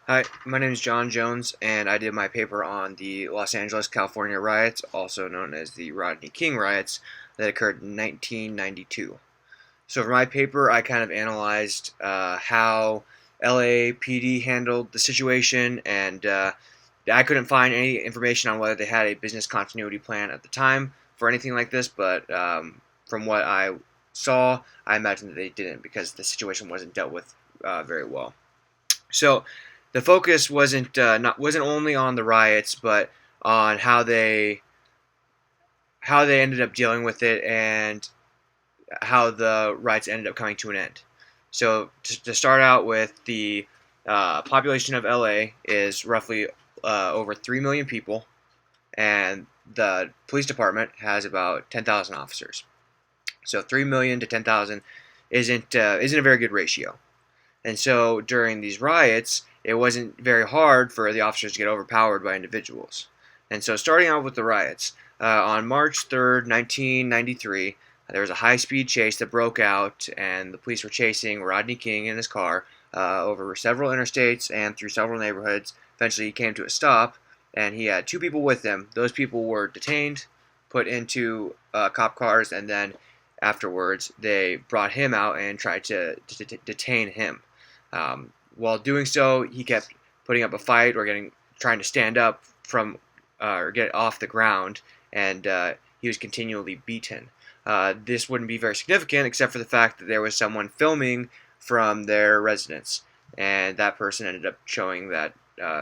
Hi, my name is John Jones, and I did my paper on the Los Angeles, California riots, also known as the Rodney King riots, that occurred in 1992. So, for my paper, I kind of analyzed how LAPD handled the situation, and I couldn't find any information on whether they had a business continuity plan at the time for anything like this, but from what I saw, I imagine that they didn't because the situation wasn't dealt with very well. So the focus wasn't only on the riots, but on how they ended up dealing with it and how the riots ended up coming to an end. So to start out with, the population of LA is roughly over 3 million people, and the police department has about 10,000 officers. So 3 million to 10,000 isn't a very good ratio. And so during these riots, it wasn't very hard for the officers to get overpowered by individuals. And so, starting out with the riots, on March 3rd, 1993, there was a high speed chase that broke out, and the police were chasing Rodney King in his car over several interstates and through several neighborhoods. Eventually, he came to a stop, and he had two people with him. Those people were detained, put into cop cars, and then afterwards, they brought him out and tried to detain him. While doing so, he kept putting up a fight or trying to stand up from or get off the ground, and he was continually beaten. This wouldn't be very significant except for the fact that there was someone filming from their residence, and that person ended up showing that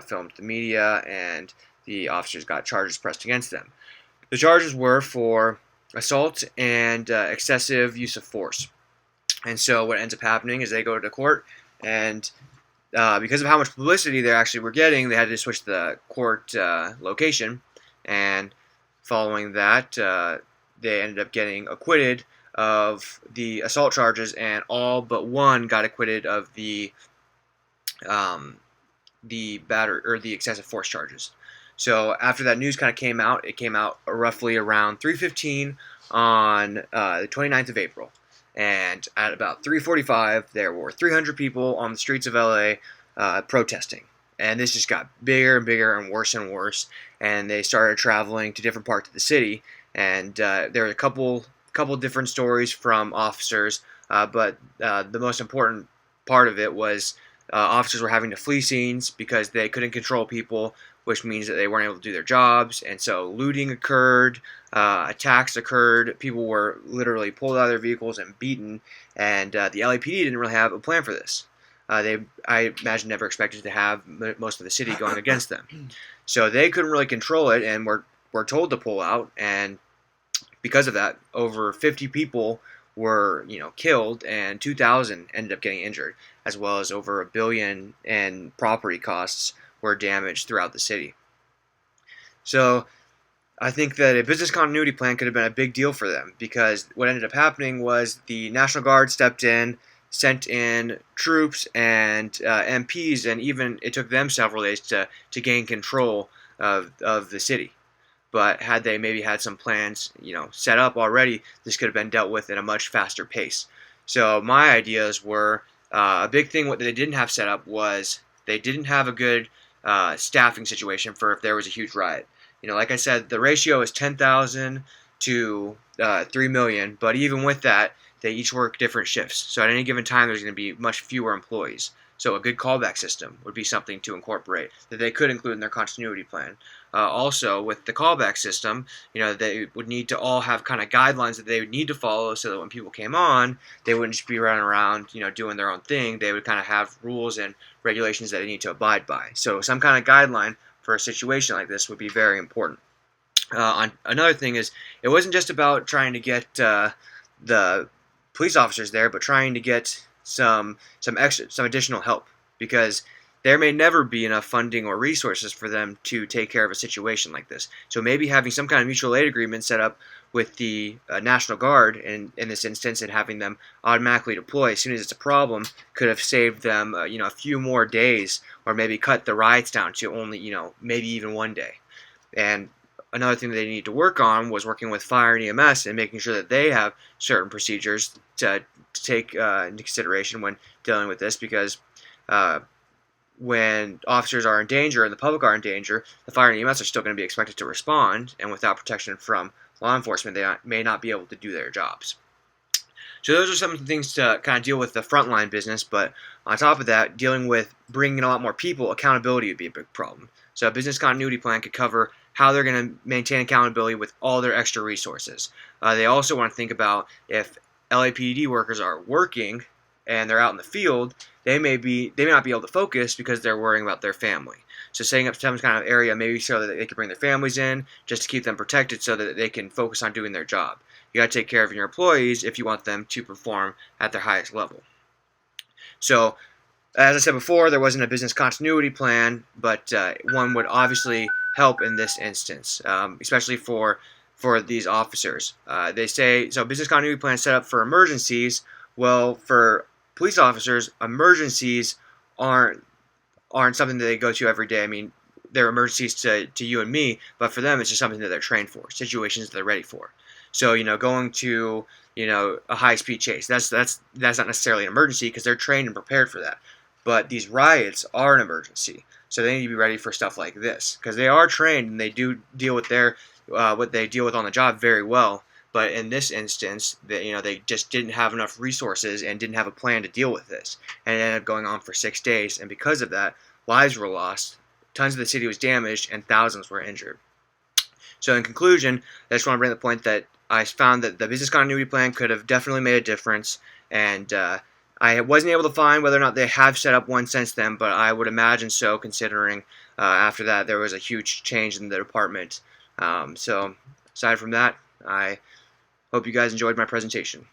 film to the media, and the officers got charges pressed against them. The charges were for assault and excessive use of force. And so what ends up happening is they go to court, and because of how much publicity they actually were getting, they had to switch the court location. And following that, they ended up getting acquitted of the assault charges, and all but one got acquitted of the excessive force charges. So after that news kind of came out, it came out roughly around 3:15 on the 29th of April. And at about 3:45, there were 300 people on the streets of LA protesting. And this just got bigger and bigger and worse. And they started traveling to different parts of the city. And there were a couple different stories from officers, but the most important part of it was officers were having to flee scenes because they couldn't control people, which means that they weren't able to do their jobs. And so looting occurred, attacks occurred, people were literally pulled out of their vehicles and beaten, and the LAPD didn't really have a plan for this. I imagine, never expected to have most of the city going against them. So they couldn't really control it, and were told to pull out, and because of that, over 50 people were killed, and 2,000 ended up getting injured, as well as over $1 billion in property costs were damaged throughout the city. So I think that a business continuity plan could have been a big deal for them, because what ended up happening was the National Guard stepped in, sent in troops and MPs, and even it took them several days to gain control of the city. But had they maybe had some plans, set up already, this could have been dealt with at a much faster pace. So my ideas were a big thing. What they didn't have set up was they didn't have a good staffing situation for if there was a huge riot. Like I said, the ratio is 10,000 to 3 million, but even with that, they each work different shifts. So at any given time, there's going to be much fewer employees. So a good callback system would be something to incorporate that they could include in their continuity plan. Also, with the callback system, they would need to all have kind of guidelines that they would need to follow, so that when people came on, they wouldn't just be running around, doing their own thing. They would kind of have rules and regulations that they need to abide by. So some kind of guideline for a situation like this would be very important. Another thing is, it wasn't just about trying to get the police officers there, but trying to get some additional help, because there may never be enough funding or resources for them to take care of a situation like this. So maybe having some kind of mutual aid agreement set up with the National Guard in this instance, and having them automatically deploy as soon as it's a problem, could have saved them a few more days, or maybe cut the riots down to only maybe even one day. And another thing that they need to work on was working with fire and EMS and making sure that they have certain procedures to take into consideration when dealing with this, because when officers are in danger and the public are in danger, the fire and EMS are still going to be expected to respond, and without protection from law enforcement, they may not be able to do their jobs. So those are some of the things to kind of deal with the frontline business, but on top of that, dealing with bringing in a lot more people, accountability would be a big problem. So a business continuity plan could cover how they're going to maintain accountability with all their extra resources. They also want to think about if LAPD workers are working and they're out in the field, they may not be able to focus because they're worrying about their family. So setting up some kind of area maybe so that they can bring their families in just to keep them protected so that they can focus on doing their job. You got to take care of your employees if you want them to perform at their highest level. So, as I said before, there wasn't a business continuity plan, but one would obviously help in this instance, especially for these officers. They say so. Business continuity plan set up for emergencies. Well, for police officers, emergencies aren't something that they go to every day. I mean, they're emergencies to you and me, but for them, it's just something that they're trained for, situations that they're ready for. So, going to, a high-speed chase, that's not necessarily an emergency because they're trained and prepared for that. But these riots are an emergency, so they need to be ready for stuff like this because they are trained and they do deal with what they deal with on the job very well. But in this instance, they just didn't have enough resources and didn't have a plan to deal with this, and it ended up going on for 6 days. And because of that, lives were lost, tons of the city was damaged, and thousands were injured. So in conclusion, I just want to bring the point that I found that the business continuity plan could have definitely made a difference, and I wasn't able to find whether or not they have set up one since then, but I would imagine so, considering after that there was a huge change in the department. So aside from that, I hope you guys enjoyed my presentation.